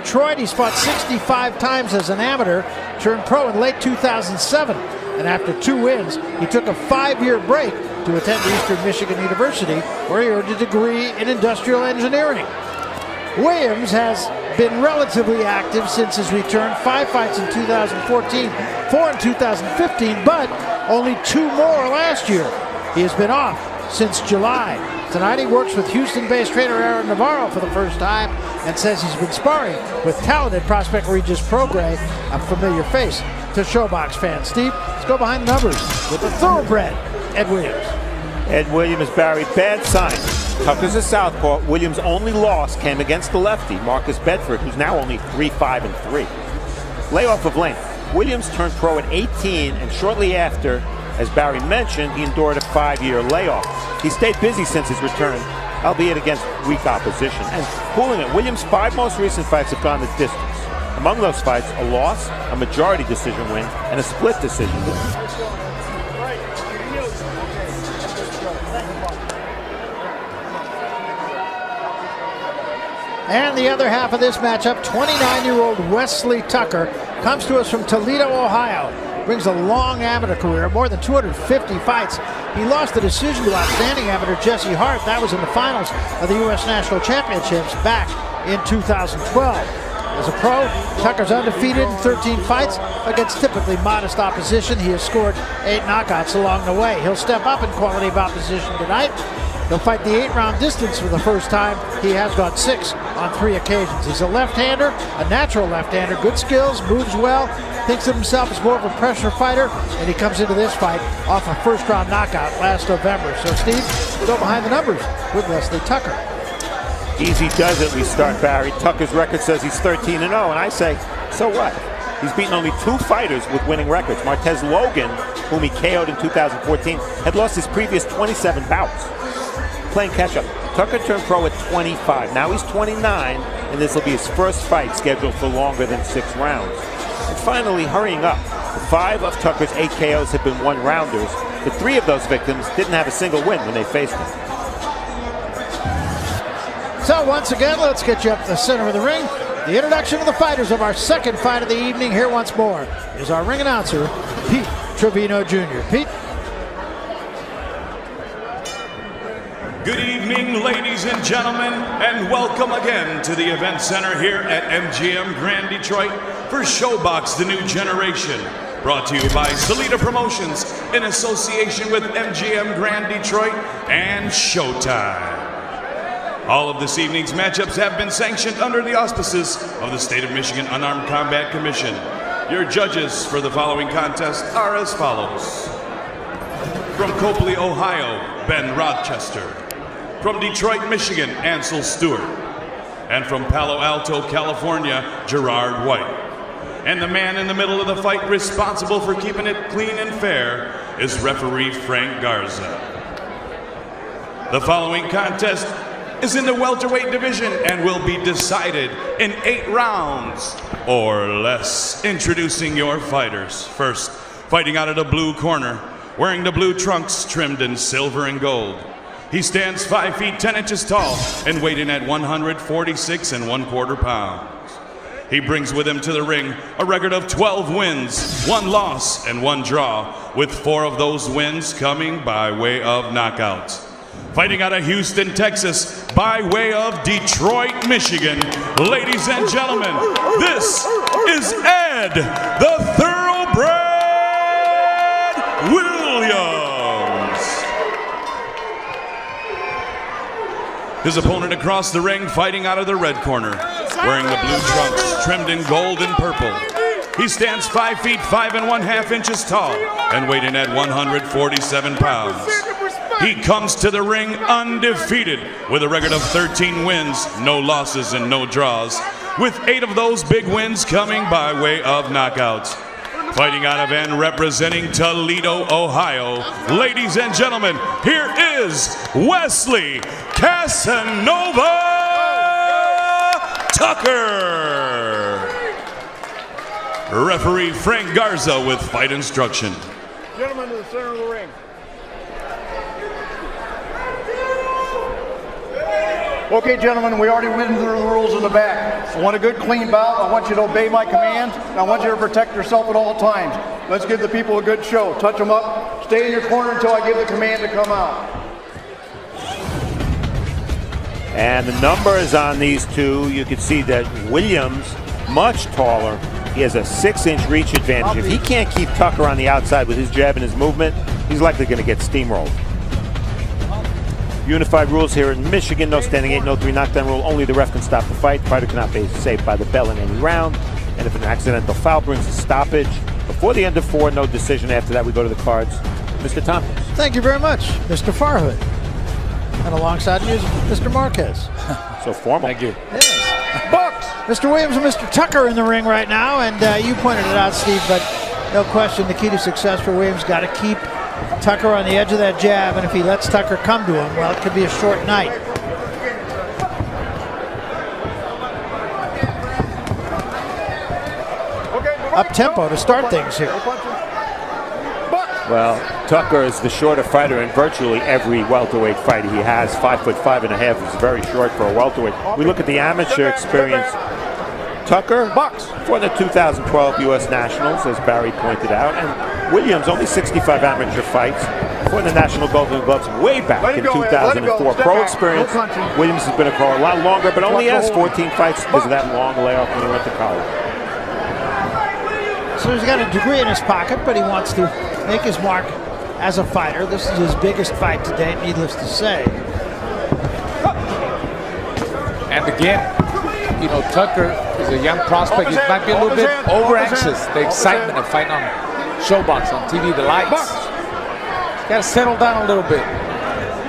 Detroit. He's fought 65 times as an amateur, turned pro in late 2007. And after 2 wins, he took a 5-year break to attend Eastern Michigan University, where he earned a degree in industrial engineering. Williams has been relatively active since his return. 5 fights in 2014, 4 in 2015, but only 2 more last year. He has been off since July. Tonight he works with Houston-based trainer Aaron Navarro for the first time and says he's been sparring with talented prospect Regis Prograis, a familiar face to Showbox fans. Steve, let's go behind the numbers with the thoroughbred, Ed Williams. Ed Williams, Barry, bad sign. Tucker's a southpaw. Williams' only loss came against the lefty, Marcus Bedford, who's now only 3-5-3. Layoff of length. Williams turned pro at 18, and shortly after, as Barry mentioned, he endured a 5-year layoff. He stayed busy since his return, albeit against weak opposition. And cooling it, Williams' 5 most recent fights have gone the distance. Among those fights, a loss, a majority decision win, and a split decision win. And the other half of this matchup, 29-year-old Wesley Tucker comes to us from Toledo, Ohio. Brings a long amateur career, more than 250 fights. He lost the decision to outstanding amateur Jesse Hart. That was in the finals of the U.S. National Championships back in 2012. As a pro, Tucker's undefeated in 13 fights against typically modest opposition. He has scored 8 knockouts along the way. He'll step up in quality of opposition tonight. He'll fight the 8-round distance for the first time. He has gone 6 on 3 occasions. He's a left-hander, a natural left-hander, good skills, moves well, thinks of himself as more of a pressure fighter, and he comes into this fight off a first-round knockout last November. So, Steve, go behind the numbers with Wesley Tucker. Easy does it, we start, Barry. Tucker's record says he's 13-0, and I say, so what? He's beaten only 2 fighters with winning records. Martez Logan, whom he KO'd in 2014, had lost his previous 27 bouts. Playing catch-up. Tucker turned pro at 25. Now he's 29, and this will be his first fight scheduled for longer than 6 rounds. And finally, hurrying up, 5 of Tucker's 8 KOs have been 1-rounders, but 3 of those victims didn't have a single win when they faced him. So once again, let's get you up to the center of the ring. The introduction of the fighters of our second fight of the evening. Here once more is our ring announcer, Pete Trevino Jr. Pete. Good evening, ladies and gentlemen, and welcome again to the event center here at MGM Grand Detroit for Showbox, the new generation. Brought to you by Salida Promotions in association with MGM Grand Detroit and Showtime. All of this evening's matchups have been sanctioned under the auspices of the State of Michigan Unarmed Combat Commission. Your judges for the following contest are as follows. From Copley, Ohio, Ben Rochester. From Detroit, Michigan, Ansel Stewart. And from Palo Alto, California, Gerard White. And the man in the middle of the fight responsible for keeping it clean and fair is referee Frank Garza. The following contest is in the welterweight division and will be decided in 8 rounds or less. Introducing your fighters. First, fighting out of the blue corner, wearing the blue trunks trimmed in silver and gold. He stands 5 feet 10 inches tall and weighed in at 146 1/4 pounds. He brings with him to the ring a record of 12 wins, 1 loss, and 1 draw, with 4 of those wins coming by way of knockouts. Fighting out of Houston, Texas, by way of Detroit, Michigan, ladies and gentlemen, this is Ed, the Thoroughbred Williams. His opponent across the ring, fighting out of the red corner, wearing the blue trunks trimmed in gold and purple. He stands 5 feet 5 1/2 inches tall and weighed in at 147 pounds. He comes to the ring undefeated with a record of 13 wins, no losses, and no draws, with 8 of those big wins coming by way of knockouts. Fighting out of and representing Toledo, Ohio, ladies and gentlemen, here is Wesley Casanova Tucker. Referee Frank Garza with fight instruction. Gentlemen to the center of the ring. Okay, gentlemen, we already went through the rules in the back. I want a good, clean bout. I want you to obey my commands, and I want you to protect yourself at all times. Let's give the people a good show. Touch them up. Stay in your corner until I give the command to come out. And the numbers on these two, you can see that Williams, much taller. He has a 6-inch reach advantage. If he can't keep Tucker on the outside with his jab and his movement, he's likely going to get steamrolled. Unified rules here in Michigan, no standing 8, no 3 knockdown rule. Only the ref can stop the fight. The fighter cannot be saved by the bell in any round. And if an accidental foul brings a stoppage, before the end of 4, no decision. After that, we go to the cards. Mr. Tompkins. Thank you very much, Mr. Farhood. And alongside me is Mr. Marquez. So formal. Thank you. Yes. Bucks. Mr. Williams and Mr. Tucker in the ring right now, and you pointed it out, Steve, but no question the key to success for Williams got to keep Tucker on the edge of that jab, and if he lets Tucker come to him, well, it could be a short night. Up tempo to start things here. Well, Tucker is the shorter fighter in virtually every welterweight fight he has. 5'5.5" is very short for a welterweight. We look at the amateur experience. Tucker for the 2012 U.S. Nationals, as Barry pointed out, and Williams only 65 amateur fights for the National Golden Gloves way back in 2004. Pro experience, Williams has been a pro a lot longer, but only has 14 fights because of that long layoff when he went to college. So he's got a degree in his pocket, but he wants to make his mark as a fighter. This is his biggest fight to date, needless to say. And again, you know, Tucker is a young prospect. He might be a little bit over-anxious. The excitement of fighting on Showbox, on TV, the lights. He's got to settle down a little bit.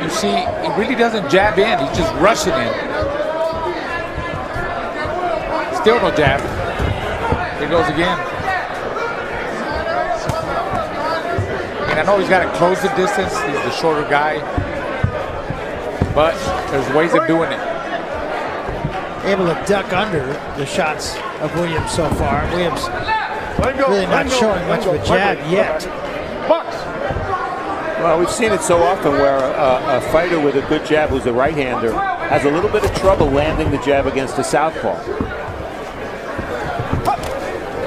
You see, he really doesn't jab in. He's just rushing in. Still no jab. Here goes again. And I know he's got to close the distance. He's the shorter guy. But there's ways of doing it. Able to duck under the shots of Williams so far. Williams really not showing much of a jab yet. Well, we've seen it so often where a fighter with a good jab who's a right-hander has a little bit of trouble landing the jab against a southpaw.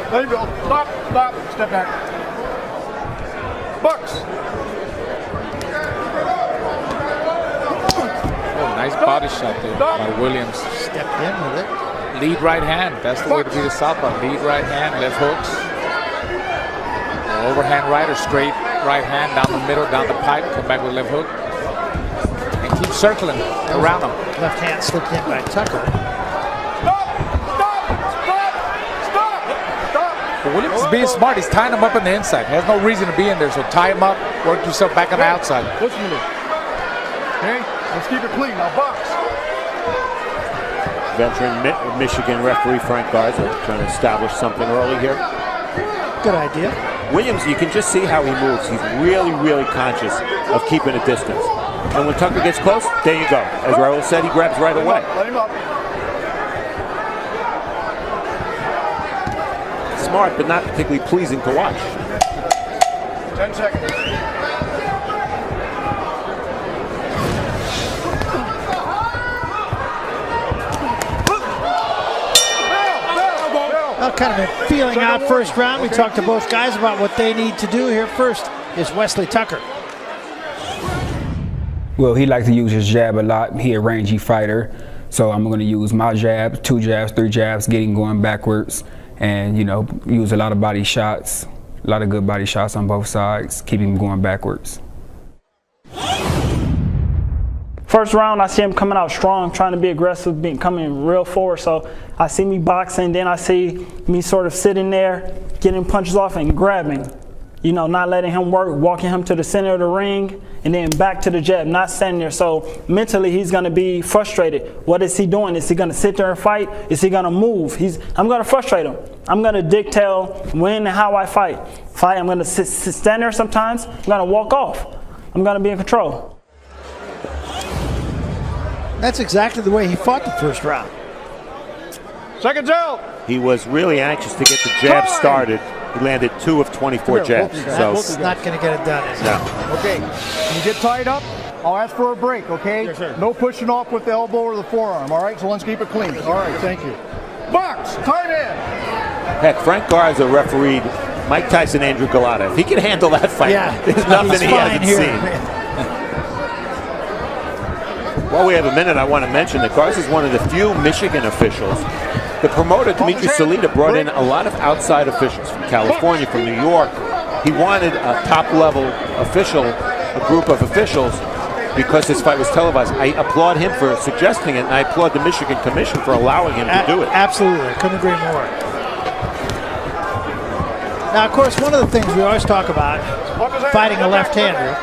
There you go. Stop, stop, step back. Bucks. Oh, nice body shot there by Williams. Stepped in with it. Lead right hand. That's the way to be the southpaw. Lead right hand, left hooks. Overhand right or straight right hand down the middle, down the pipe. Come back with left hook. And keep circling around him. Left hand slipped in by Tucker. But Williams is being smart. He's tying him up on the inside. He has no reason to be in there, so tie him up, work yourself back on the outside. Listen to me. Okay? Let's keep it clean. Now box. Veteran Michigan referee Frank Garza trying to establish something early here. Good idea. Williams, you can just see how he moves. He's really, really conscious of keeping a distance. And when Tucker gets close, there you go. As Raul said, he grabs right away. Let him up. Smart, but not particularly pleasing to watch. 10 seconds. Well, kind of a feeling out first round. We talked to both guys about what they need to do here. First is Wesley Tucker. Well, he likes to use his jab a lot. He a rangy fighter. So I'm going to use my jab, 2 jabs, 3 jabs, getting going backwards. And, you know, use a lot of body shots, a lot of good body shots on both sides, keep him going backwards. First round, I see him coming out strong, trying to be aggressive, coming real forward. So I see me boxing, then I see me sort of sitting there, getting punches off and grabbing. You know, not letting him work, walking him to the center of the ring, and then back to the jab, not standing there. So mentally, he's going to be frustrated. What is he doing? Is he going to sit there and fight? Is he going to move? I'm going to frustrate him. I'm going to dictate when and how I fight. I'm going to stand there sometimes. I'm going to walk off. I'm going to be in control. That's exactly the way he fought the first round. Seconds out. He was really anxious to get the jab started. He landed 2 of 24 jabs. That's not going to get it done, is it? No. Okay. Can you get tied up? I'll ask for a break, okay? Yes, sir. No pushing off with the elbow or the forearm, all right? So let's keep it clean. All right, thank you. Box, time in. Heck, Frank Garza refereed Mike Tyson, Andrew Galata. If he can handle that fight, there's nothing he hasn't seen. While we have a minute, I want to mention that Garza is one of the few Michigan officials. The promoter, Dimitri Salita, brought in a lot of outside officials from California, from New York. He wanted a top-level official, a group of officials, because this fight was televised. I applaud him for suggesting it, and I applaud the Michigan Commission for allowing him to do it. Absolutely. Couldn't agree more. Now, of course, one of the things we always talk about fighting a left-hander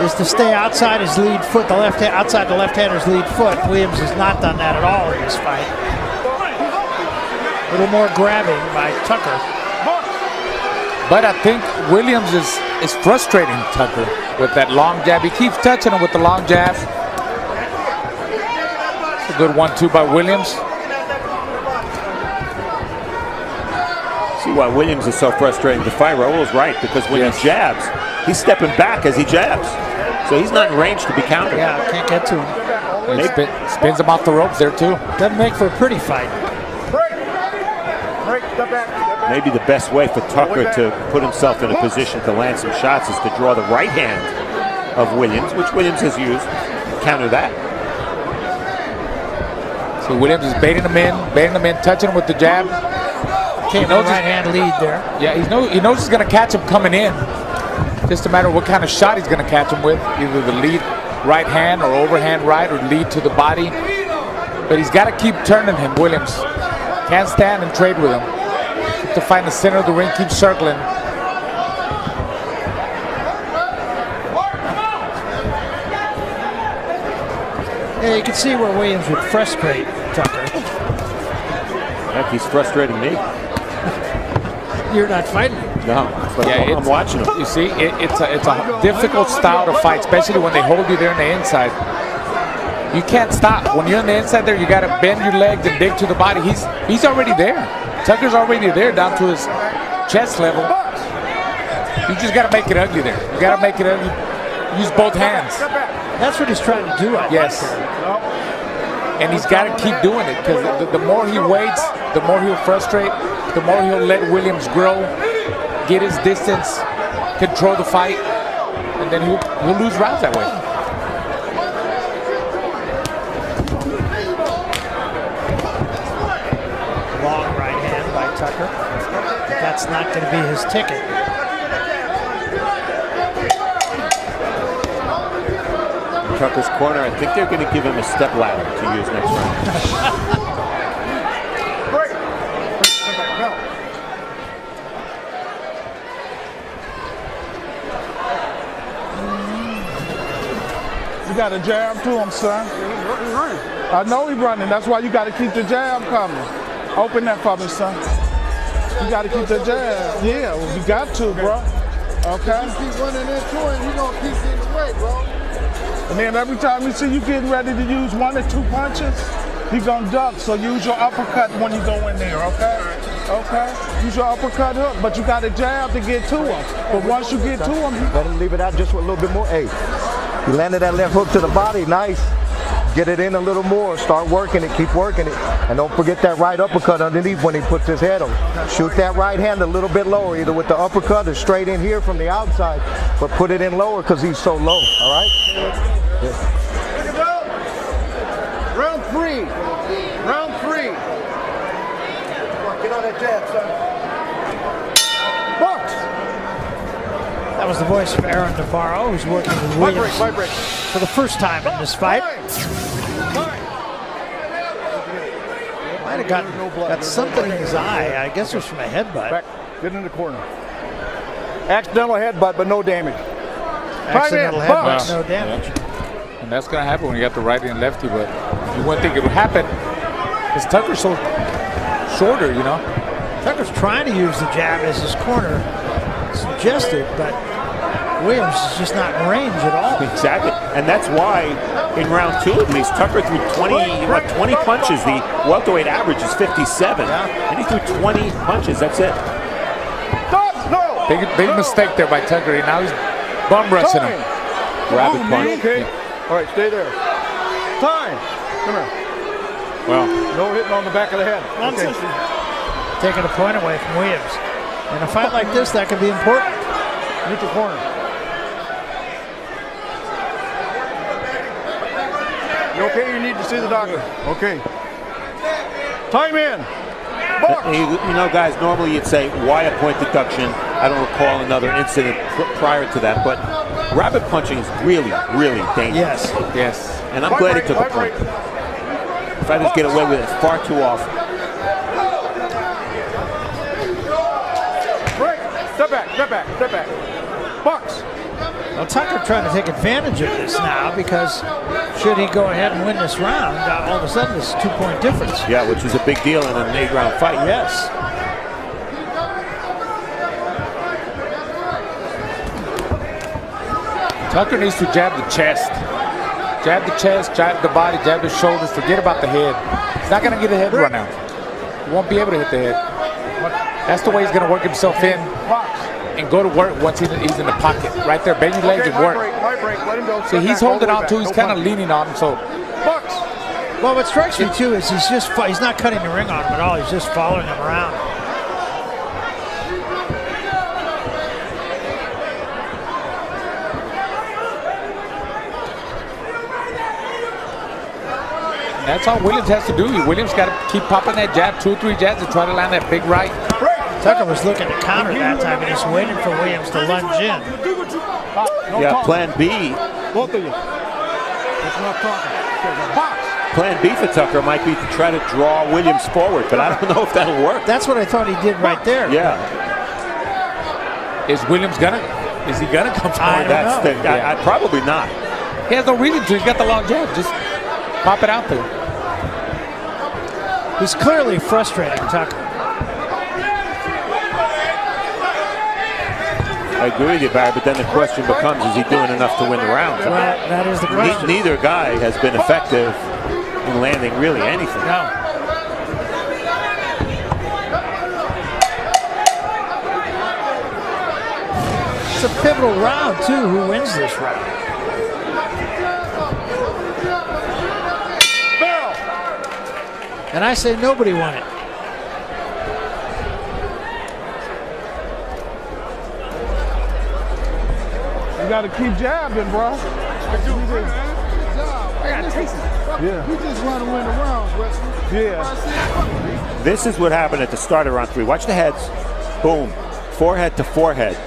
is to stay outside his lead foot, outside the left-hander's lead foot. Williams has not done that at all in this fight. A little more grabbing by Tucker. But I think Williams is frustrating Tucker with that long jab. He keeps touching him with the long jab. It's a good 1-2 by Williams. See why Williams is so frustrating to fight. Raul's right, because when he jabs, he's stepping back as he jabs. So he's not in range to be countered. Yeah, can't get to him. He spins him off the ropes there too. Doesn't make for a pretty fight. Break, step back. Maybe the best way for Tucker to put himself in a position to land some shots is to draw the right hand of Williams, which Williams has used, counter that. So Williams is baiting him in, touching him with the jab. Came in right hand lead there. Yeah, he knows he's going to catch him coming in. Just a matter of what kind of shot he's going to catch him with, either the lead right hand or overhand right or lead to the body. But he's got to keep turning him, Williams. Can't stand and trade with him. To find the center of the ring, keep circling. Yeah, you can see where Williams would frustrate Tucker. Heck, he's frustrating me. You're not fighting him. No, I'm watching him. You see, it's a difficult style to fight, especially when they hold you there on the inside. You can't stop. When you're on the inside there, you got to bend your legs and dig to the body. He's already there. Tucker's already there down to his chest level. You just got to make it ugly there. You got to make it ugly. Use both hands. That's what he's trying to do, I think. Yes. And he's got to keep doing it, because the more he waits, the more he'll frustrate, the more he'll let Williams grow, get his distance, control the fight, and then he'll lose rounds that way. Long right hand by Tucker. But that's not going to be his ticket. Tucker's corner, I think they're going to give him a step ladder to use next round. You got a jab to him, son. I know he's running. That's why you got to keep the jab coming. Open that for me, son. You got to keep the jab. Yeah, well, you got to, bro. Okay? You keep running into him, he's going to keep getting away, bro. And then every time you see you getting ready to use 1 or 2 punches, he's going to duck. So use your uppercut when you go in there, okay? Okay? Use your uppercut hook, but you got a jab to get to him. But once you get to him, let him leave it out just with a little bit more. Hey, you landed that left hook to the body, nice. Get it in a little more, start working it, keep working it. And don't forget that right uppercut underneath when he puts his head on. Shoot that right hand a little bit lower, either with the uppercut or straight in here from the outside, but put it in lower because he's so low, all right? Yeah. Round 3. Round 3. Get on that jab, son. Box. That was the voice of Aaron Navarro, who's working with Williams for the first time in this fight. Might have got something in his eye. I guess it was from a headbutt. Back. Get in the corner. Accidental headbutt, but no damage. Accidental headbutt, no damage. And that's going to happen when you got the righty and lefty, but you wouldn't think it would happen because Tucker's so shorter, you know. Tucker's trying to use the jab as his corner suggested, but Williams is just not in range at all. Exactly, and that's why in round 2 at least, Tucker threw 20 punches. The welterweight average is 57, and he threw 20 punches, that's it. Big mistake there by Tucker. Now he's bum rushing him. Grab it punch. Okay. All right, stay there. Time. Come here. Well, No hitting on the back of the head. Okay. Taking a point away from Williams. In a fight like this, that could be important. Neutral corner. You okay? You need to see the doctor. Okay. Time in. Box. you know, guys, normally you'd say, why a point deduction? I don't recall another incident prior to that, but rabbit punching is really, really dangerous. Yes. And I'm glad he took a point. Fighters get away with it far too often. Break. Step back, step back, step back. Box. Well, Tucker trying to take advantage of this now because should he go ahead and win this round, all of a sudden it's a 2-point difference. Yeah, which is a big deal in an 8-round fight. Yes. Tucker needs to jab the chest. Jab the chest, jab the body, jab the shoulders. Forget about the head. He's not going to get a head run out. He won't be able to hit the head. That's the way he's going to work himself in and go to work once he's in the pocket. Right there, bend your legs and work. My break, let him go. See, he's holding on too. He's kind of leaning on him. So, Box. Well, what strikes me too is he's not cutting the ring on him at all. He's just following him around. that's all Williams has to do. Williams got to keep popping that jab, 2 or 3 jabs, and try to land that big right. Tucker was looking to counter that time, and he's waiting for Williams to lunge in. Yeah, plan B. Both of you. That's enough talking. Box. Plan B for Tucker might be to try to draw Williams forward, but I don't know if that'll work. That's what I thought he did right there. Yeah. Is Williams gonna come forward? Probably not. He has no reason to. He's got the long jab. Just pop it out there. He's clearly frustrating Tucker. I agree with you, Barry, but then the question becomes, is he doing enough to win the round? Well, that is the question. Neither guy has been effective in landing really anything. No. It's a pivotal round, too. Who wins this round? And I say nobody won it. You got to keep jabbing, bro. I got taste it. Yeah. You just want to win the rounds, Wesley. Yeah. This is what happened at the start of round 3. Watch the heads. Boom. Forehead to forehead.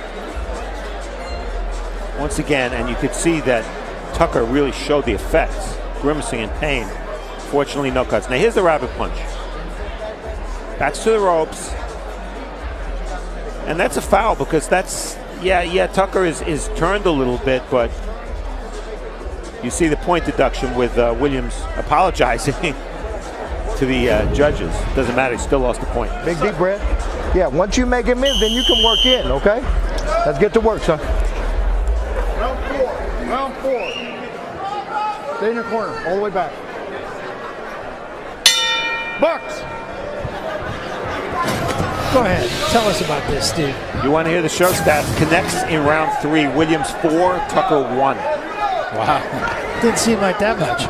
Once again, and you could see that Tucker really showed the effects, grimacing in pain. Fortunately, no cuts. Now here's the rabbit punch. That's to the ropes. And that's a foul because that's, Tucker is turned a little bit, but you see the point deduction with Williams apologizing to the judges. Doesn't matter, he still lost the point. Big deep breath. Yeah, once you make him miss, then you can work in, okay? Let's get to work, son. Round 4. Stay in your corner, all the way back. Box. Go ahead. Tell us about this, Steve. You want to hear the show stats? Connects in round 3. Williams 4, Tucker 1. Wow. Didn't seem like that much.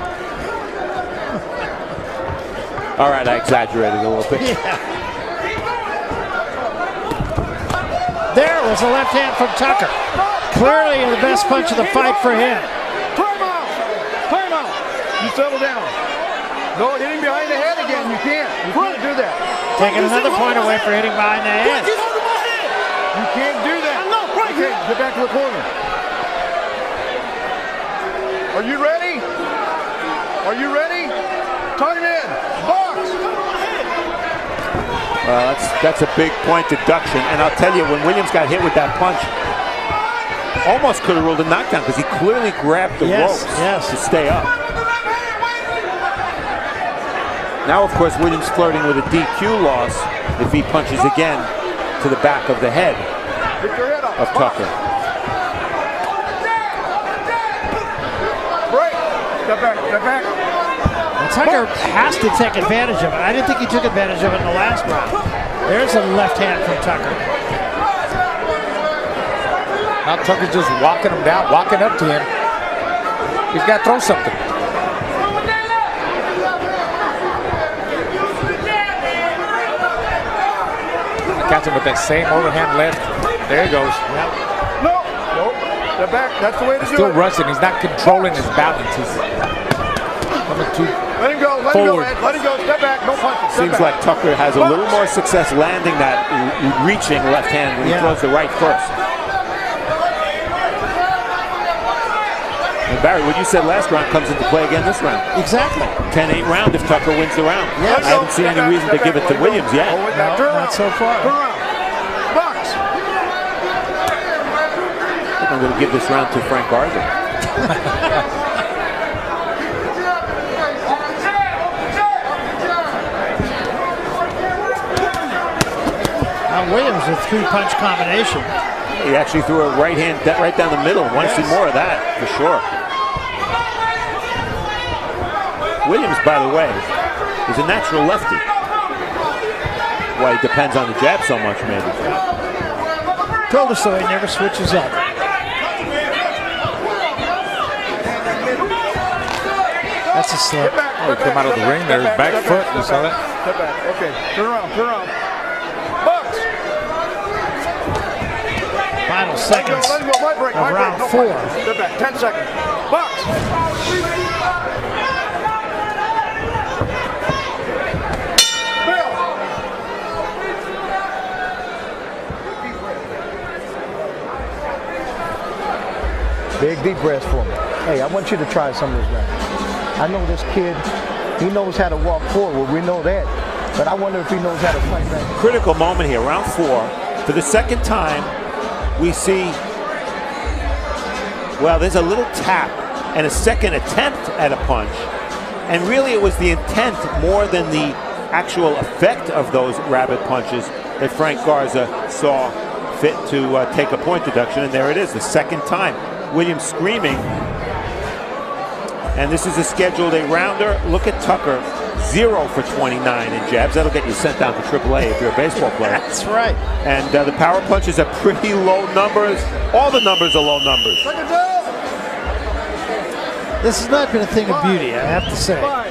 All right, I exaggerated a little bit. Yeah. There was a left hand from Tucker. Clearly the best punch of the fight for him. Time out. Time out. You settle down. No, hitting behind the head again. You can't. You can't do that. Taking another point away for hitting behind the head. You can't do that. Okay, get back to the corner. Are you ready? Are you ready? Time in. Box. That's a big point deduction. And I'll tell you, when Williams got hit with that punch, almost could have ruled a knockdown because he clearly grabbed the ropes to stay up. Now, of course, Williams flirting with a DQ loss if he punches again to the back of the head of Tucker. Break. Step back. Step back. Well, Tucker has to take advantage of it. I didn't think he took advantage of it in the last round. There's a left hand from Tucker. Now Tucker's just walking him down, walking up to him. He's got to throw something. Catch him with that same overhand left. There he goes. No. Step back. That's the way to do it. Still rushing. He's not controlling his balance. He's coming too Let him go. Let forward. him go, Ed. Let him go. Step back. No punches. Step Seems back. like Tucker has a little more success landing that reaching left hand when he throws the right first. And Barry, what you said last round comes into play again this round. Exactly. 10-8 round if Tucker wins the round. Yes. I haven't seen any reason to give it to Williams yet. No, not so far. Turn around. Box. I'm going to give this round to Frank Garza. Now Williams with 3-punch combination. He actually threw a right hand right down the middle. Want to see more of that, for sure. Williams, by the way, is a natural lefty. Why he depends on the jab so much, maybe. Told us so, he never switches up. That's a slip. Oh, he come out of the ring there. His back foot. You saw that? Step back. Okay. Turn around. Turn around. Box. Final seconds Let him go. My break. of My break. round No 4. punches. Step back. 10 seconds. Box. Big deep breaths for me. Hey, I want you to try some of this now. I know this kid, he knows how to walk forward. We know that. But I wonder if he knows how to fight back. Critical moment here, round 4. For the second time, we see, well, there's a little tap and a second attempt at a punch. And really it was the intent more than the actual effect of those rabbit punches that Frank Garza saw fit to take a point deduction. And there it is, the second time. Williams screaming. And this is a scheduled rounder. Look at Tucker, 0 for 29 in jabs. That'll get you sent down to AAA if you're a baseball player. That's right. And the power punches are pretty low numbers. All the numbers are low numbers. This has not been a thing of beauty, I have to say. I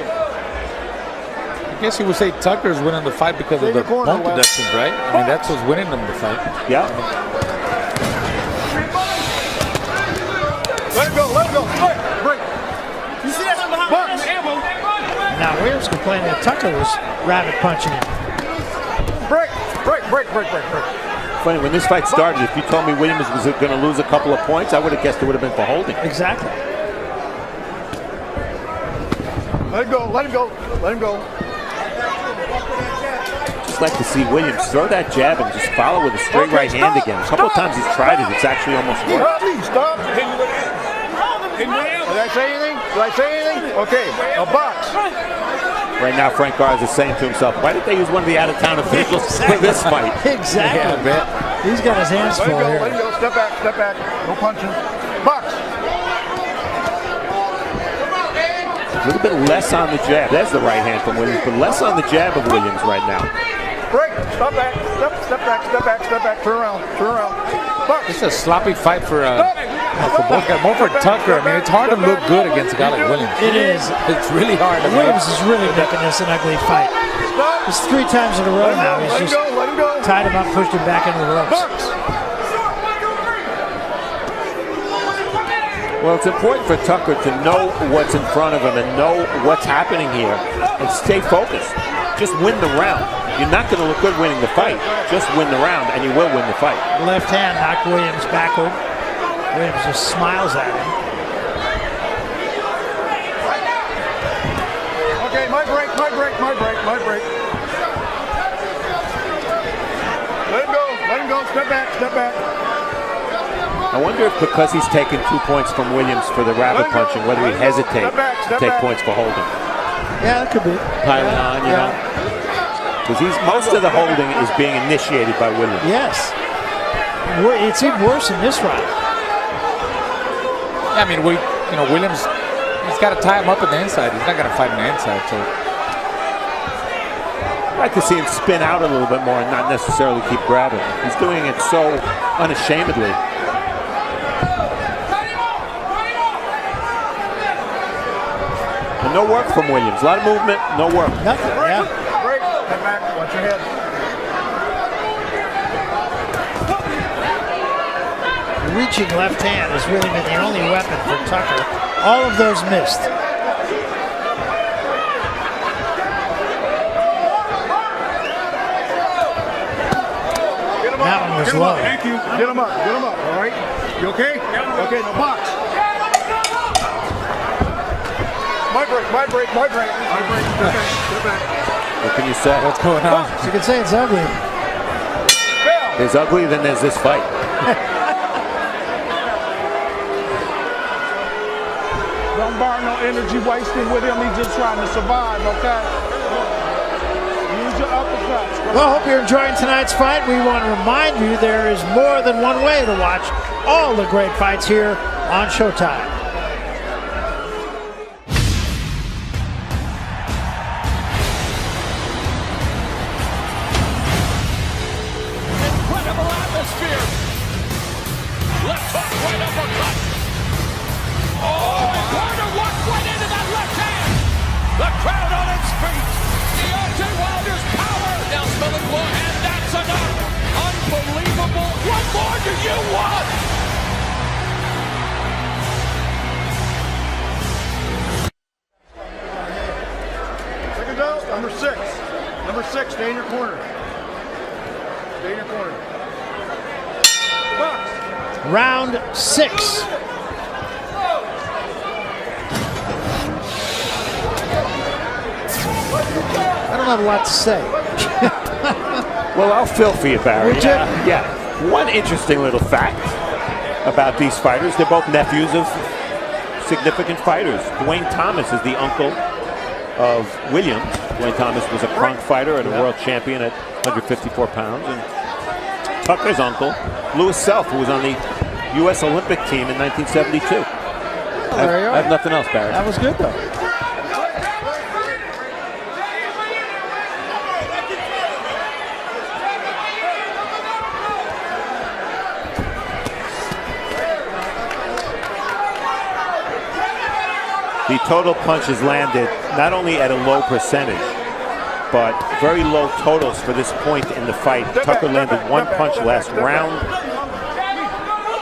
guess you would say Tucker's winning the fight because of the bump deductions, right? I mean, that's what's winning them the fight. Yeah. Let him go. Let him go. Break. You see that behind the elbow? Now Williams complaining that Tucker was rabbit punching him. Break. Funny, when this fight started, if you told me Williams was going to lose a couple of points, I would have guessed it would have been for holding. Exactly. Let him go. Let him go. Let him go. Just like to see Williams throw that jab and just follow with a straight right hand again. A couple of times he's tried it. It's actually almost worked. Stop. Did I say anything? Did I say anything? Okay. A box. Right now, Frank Garza is saying to himself, why did they use one of the out-of-town officials for this fight? Exactly. Yeah, I bet. He's got his hands full here. Let him go. Step back. Step back. No punching. Box. A little bit less on the jab. There's the right hand from Williams, but less on the jab of Williams right now. Break. Stop back. Step back. Step back. Step back. Turn around. Turn around. Box. It's a sloppy fight for both guys. More for Tucker. I mean, it's hard to look good against a guy like Williams. It is. It's really hard. Williams is really making this an ugly fight. It's 3 times in a row now. He's just tied him up, pushed him back into the ropes. Well, it's important for Tucker to know what's in front of him and know what's happening here and stay focused. Just win the round. You're not going to look good winning the fight. Just win the round and you will win the fight. Left hand knocked Williams backward. Williams just smiles at him. Okay, my break. Let him go. Step back. I wonder if because he's taken 2 points from Williams for the rabbit punching, whether he'd hesitate to take points for holding. Yeah, that could be. Piling on, you know. Because most of the holding is being initiated by Williams. Yes. It's even worse in this round. I mean, Williams, he's got to tie him up on the inside. He's not going to fight on the inside. So I'd like to see him spin out a little bit more and not necessarily keep grabbing. He's doing it so unashamedly. And no work from Williams. A lot of movement, no work. Nothing, yeah. Break. Head back. Watch your head. The reaching left hand has really been the only weapon for Tucker. All of those missed. That one was low. Thank you. Get him up. Get him up. All right. You okay? Okay. No box. My break. My break. My break. My break. Get back. What can you say? What's going on? You can say it's ugly. There's ugly, then there's this fight. Don't burn no energy wasting with him. He's just trying to survive, okay? Use your uppercuts. Well, I hope you're enjoying tonight's fight. We want to remind you there is more than one way to watch all the great fights here on Showtime. Incredible atmosphere. Left hook, right uppercut. Oh, and Carter walked right into that left hand. The crowd on its feet. Deontay Wilder's power. Now smelling more, and that's enough. Unbelievable. What more do you want? Second out. Number 6. Number 6. Stay in your corner. Stay in your corner. Box. Round 6. I don't have a lot to say. Well, I'll fill for you, Barry. Would you? Yeah. One interesting little fact about these fighters, they're both nephews of significant fighters. Dwayne Thomas is the uncle of Williams. Dwayne Thomas was a crunk fighter and a world champion at 154 pounds. And Tucker's uncle, Louis Self, who was on the U.S. Olympic team in 1972. There you I have nothing else, Barry. That was good, though. The total punches landed not only at a low percentage, but very low totals for this point in the fight. Tucker landed one punch last round,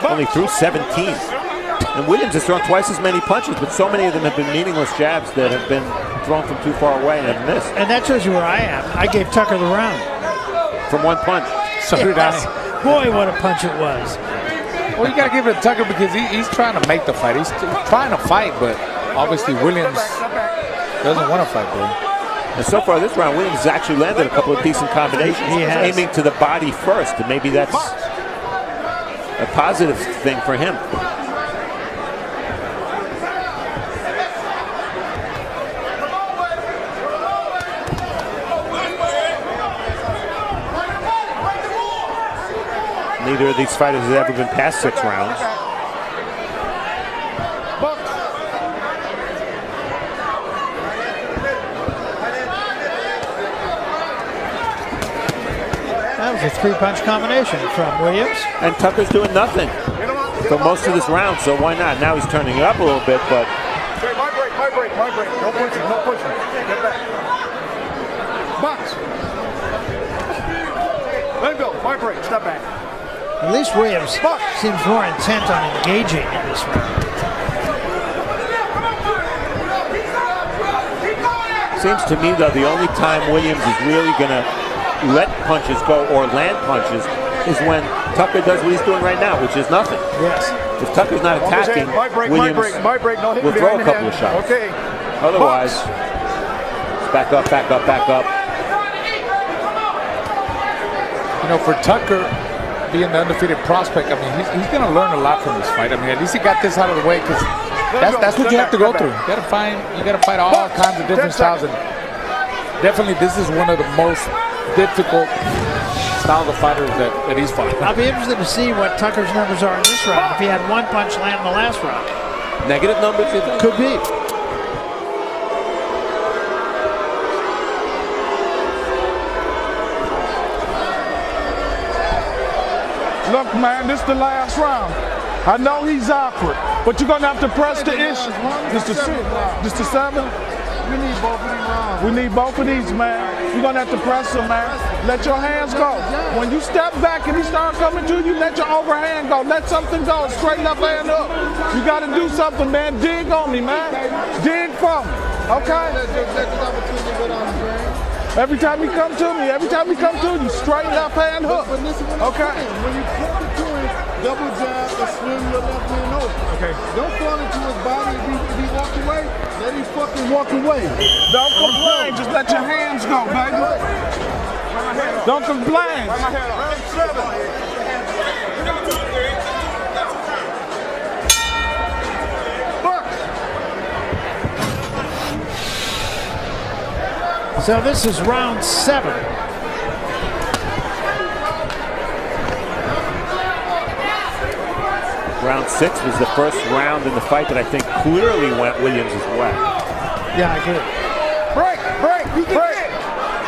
only threw 17. And Williams has thrown twice as many punches, but so many of them have been meaningless jabs that have been thrown from too far away and have missed. And that shows you where I am. I gave Tucker the round. From one punch. So did I. Boy, what a punch it was. Well, you got to give it to Tucker because he's trying to make the fight. He's trying to fight, but obviously Williams doesn't want to fight, bro. And so far this round, Williams has actually landed a couple of decent combinations. He has. Aiming to the body first, and maybe that's a positive thing for him. Neither of these fighters has ever been past 6 rounds. That was a 3-punch combination from Williams. And Tucker's doing nothing for most of this round, so why not? Now he's turning it up a little bit, but... Okay, my break, my break, my break. No pushing, no pushing. Get back. Box. Let him go. My break. Step back. At least Williams seems more intent on engaging in this round. Seems to me, though, the only time Williams is really going to let punches go or land punches is when Tucker does what he's doing right now, which is nothing. Yes. If Tucker's not attacking, My break, Williams my break. No, hit will throw a behind the couple head. of shots. Okay. Otherwise, it's back up, back up, back up. You know, for Tucker being the undefeated prospect, I mean, he's going to learn a lot from this fight. I mean, at least he got this out of the way because that's what you have to go through. You got to fight all kinds of different styles, and definitely this is one of the most difficult styles of fighters that he's fought. I'll be interested to see what Tucker's numbers are in this round. If he had one punch land in the last round. Negative numbers, you think? Could be. Look, man, this is the last round. I know he's awkward, but you're going to have to press the issue. Just the 7? We need both of these rounds. We need both of these, man. You're going to have to press them, man. Let your hands go. When you step back and he start coming to you, let your overhand go. Let something go. Straight left hand up. You got to do something, man. Dig on me, man. Dig for me. Okay? Every time he come to me, straight left hand hook. Okay. When you fall into him, double jab and swing your left hand over. Okay. Don't fall into his body. If he walk away, let him fucking walk away. Don't complain. Just let your hands go, baby. Don't complain. Round 7. So this is round 7. Round 6 was the first round in the fight that I think clearly went Williams' way. Yeah, I agree. Break.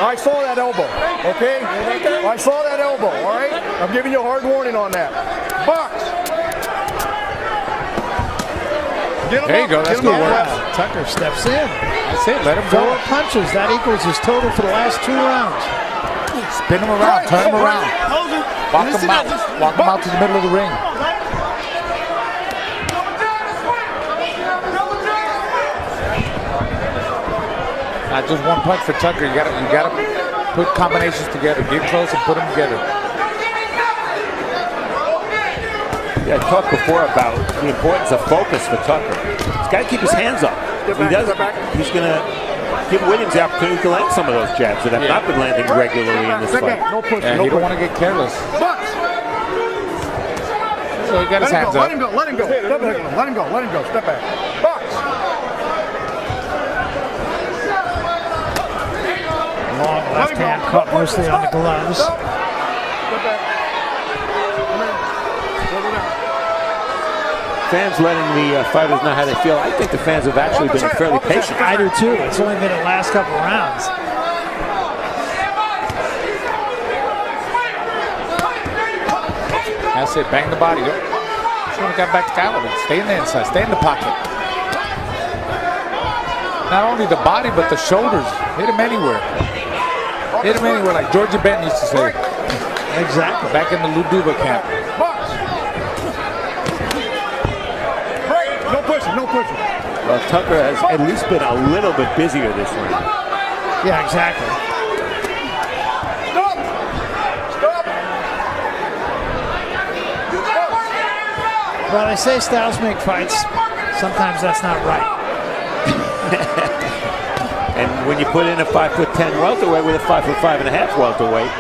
I saw that elbow, okay? I saw that elbow, all right? I'm giving you a hard warning on that. Box. Get him There you up, go, that's get him good up. work. Tucker steps in. That's it, let him 4 go. punches. That equals his total for the last 2 rounds. Spin him around, turn him around. Walk him out. Walk him out to the middle of the ring. Not just one punch for Tucker. You gotta put combinations together. Get close and put them together. Yeah, I talked before about the importance of focus for Tucker. He's got to keep his hands up. If he doesn't, he's going to give Williams the opportunity to land some of those jabs that have not been landing regularly in this fight. And you don't want to get careless. So he got his hands up. Let him go. Let him go. Step back. Box. Long left hand caught mostly on the gloves. Step back. Fans letting the fighters know how they feel. I think the fans have actually been fairly patient. I do too. It's only been the last couple rounds. That's it. Bang the body. Should have got back to Calvin. Stay in the inside. Stay in the pocket. Not only the body, but the shoulders. Hit him anywhere. Hit him anywhere, like Georgia Benton used to say. Exactly. Back in the Luduba camp. No pushing. Well, Tucker has at least been a little bit busier this round. Yeah, exactly. Stop. Well, they say styles make fights. Sometimes that's not right. And when you put in a 5'10" welterweight with a 5'5.5" welterweight,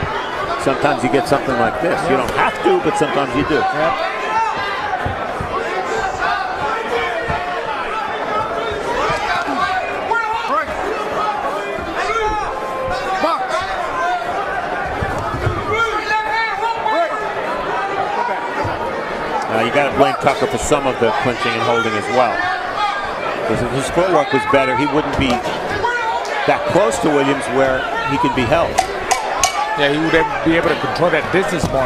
sometimes you get something like this. You don't have to, but sometimes you do. Yep. You got to blame Tucker for some of the clinching and holding as well. Because if his footwork was better, he wouldn't be that close to Williams where he can be held. Yeah, he would be able to control that distance more.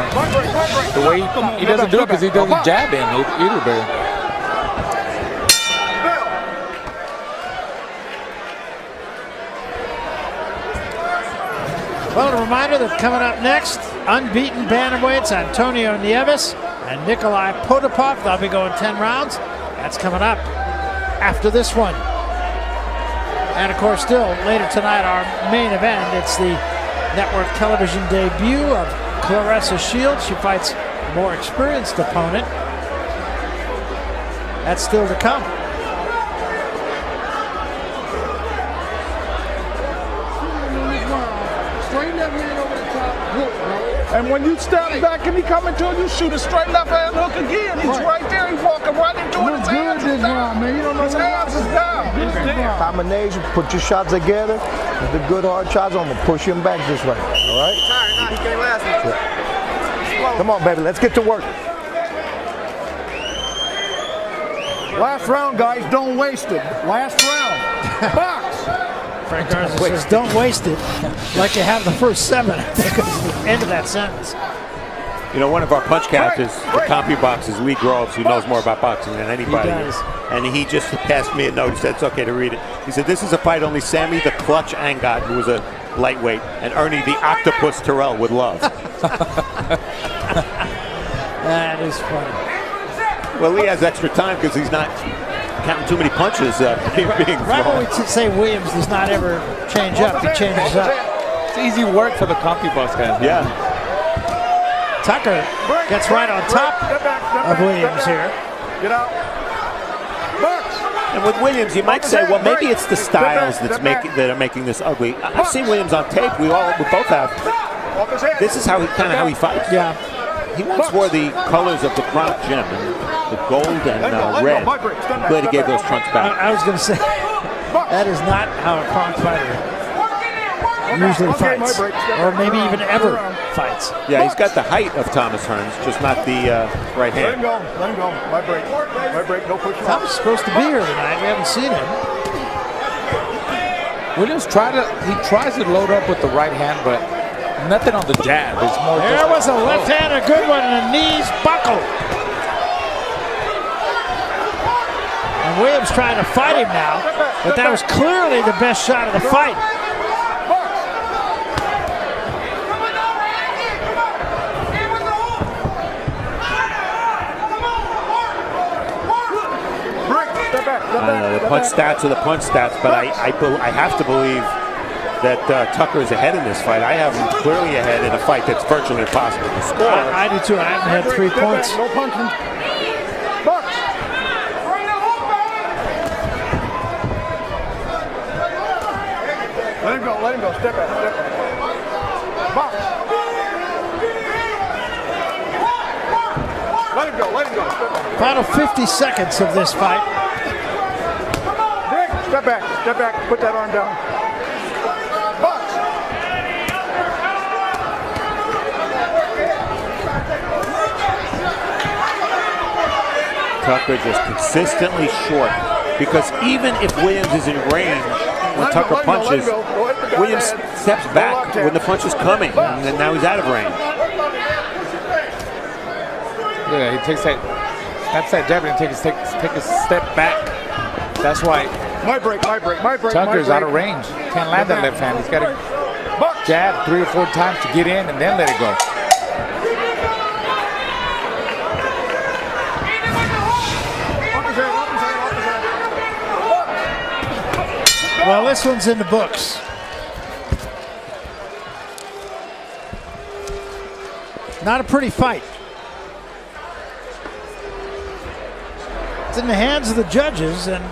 The way he doesn't do it because he doesn't jab in either, Barry. Well, a reminder that coming up next, unbeaten bantamweights Antonio Nieves and Nikolai Potapov. They'll be going 10 rounds. That's coming up after this one. And of course, still later tonight, our main event. It's the network television debut of Claressa Shields. She fights a more experienced opponent. That's still to come. And when you step back and he coming to you, shoot a straight left hand hook again. He's right there. He's walking right into it. His hands is down. Man, you don't know his hands is down. Combination, put your shots together. With the good hard shots, I'm going to push him back this way. All right? He can't last me. Come on, baby. Let's get to work. Last round, guys. Don't waste it. Last round. Box. Frank Garza says, don't waste it like you have the first 7. I think is the end of that sentence. You know, one of our punch counters, the CompuBox, is Lee Groves, who knows more about boxing than anybody. He does. And he just passed me a note. He said it's okay to read it. He said this is a fight only Sammy the Clutch Angot, who was a lightweight, and Ernie the Octopus Terrell would love. That is funny. Well, Lee has extra time because he's not counting too many punches being Right when thrown. we say Williams does not ever change up, he changes up. It's easy work for the CompuBox guys. Yeah. Tucker gets right on top of Williams here. Get out. Box. And with Williams, you might say, well, maybe it's the styles that are making this ugly. I've seen Williams on tape. We both have. This is how he fights. Yeah. He once wore the colors of the Bronx Gym, the gold and red. I'm glad he gave those trunks back. I was going to say, that is not how a Bronx fighter usually fights, or maybe even ever fights. Yeah, he's got the height of Thomas Hearns, just not the right Let him hand. go. Let him go. My break. My break. No pushing. Thomas is supposed to be here tonight. We haven't seen him. Williams tries to load up with the right hand, but nothing on the jab. It's more There was a left hand, a good one, and the knees buckle. And Williams trying to fight him now, but that was clearly the best shot of the fight. I don't know, the punch stats are the punch stats, but I have to believe that Tucker is ahead in this fight. I have him clearly ahead in a fight that's virtually impossible to score. I do too. I haven't had 3 points. No punching. Box. Let him go. Let him go. Step back. Step back. Box. Let him go. Let him go. Step back. Final 50 seconds of this fight. Step back. Step back. Put that arm down. Box. Tucker just consistently short, because even if Williams is in range when Tucker punches, Williams steps back when the punch is coming, and then now he's out of range. Yeah, he takes that, snaps that jab and take a step back. That's why My break. My break. My break. Tucker's out of range. Can't land that left hand. He's got to jab 3 or 4 times to get in and then let it go. Well, this one's in the books. Not a pretty fight. It's in the hands of the judges, and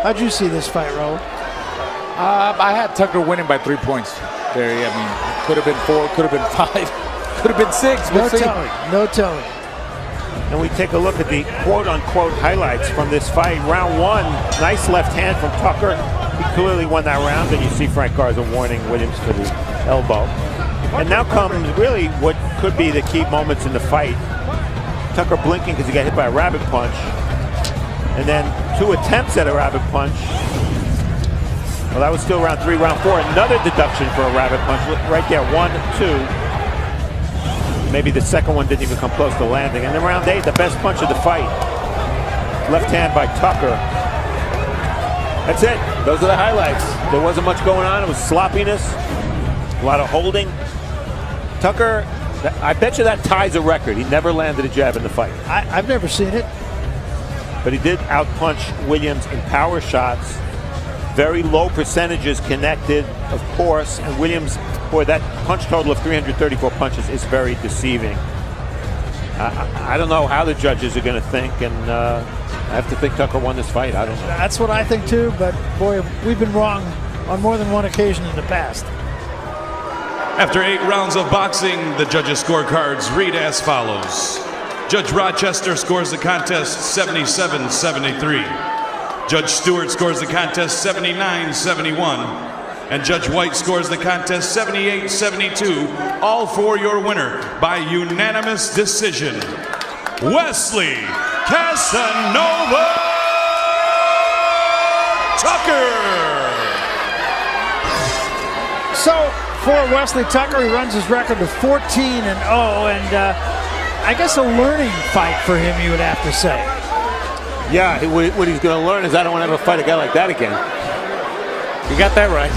how'd you see this fight, Raul? I had Tucker winning by 3 points. There, I mean, could have been 4, could have been 5, could have been 6. We'll No see. telling. No telling. And we take a look at the quote-unquote highlights from this fight. Round 1, nice left hand from Tucker. He clearly won that round, and you see Frank Garza warning Williams for the elbow. And now comes really what could be the key moments in the fight. Tucker blinking because he got hit by a rabbit punch. And then 2 attempts at a rabbit punch. Well, that was still round 3. Round 4, another deduction for a rabbit punch. Right there, 1, 2. Maybe the second one didn't even come close to landing. And then round 8, the best punch of the fight. Left hand by Tucker. That's it. Those are the highlights. There wasn't much going on. It was sloppiness, a lot of holding. Tucker, I bet you that ties a record. He never landed a jab in the fight. I've never seen it. But he did outpunch Williams in power shots. Very low percentages connected, of course. And Williams, boy, that punch total of 334 punches is very deceiving. I don't know how the judges are going to think, and I have to think Tucker won this fight. I don't know. That's what I think too, but boy, we've been wrong on more than one occasion in the past. After 8 rounds of boxing, the judges' scorecards read as follows. Judge Rochester scores the contest 77-73. Judge Stewart scores the contest 79-71. And Judge White scores the contest 78-72. All for your winner by unanimous decision, Wesley Casanova Tucker. So, For Wesley Tucker, he runs his record to 14-0, and I guess a learning fight for him, you would have to say. Yeah, what he's going to learn is I don't want to ever fight a guy like that again. You got that right.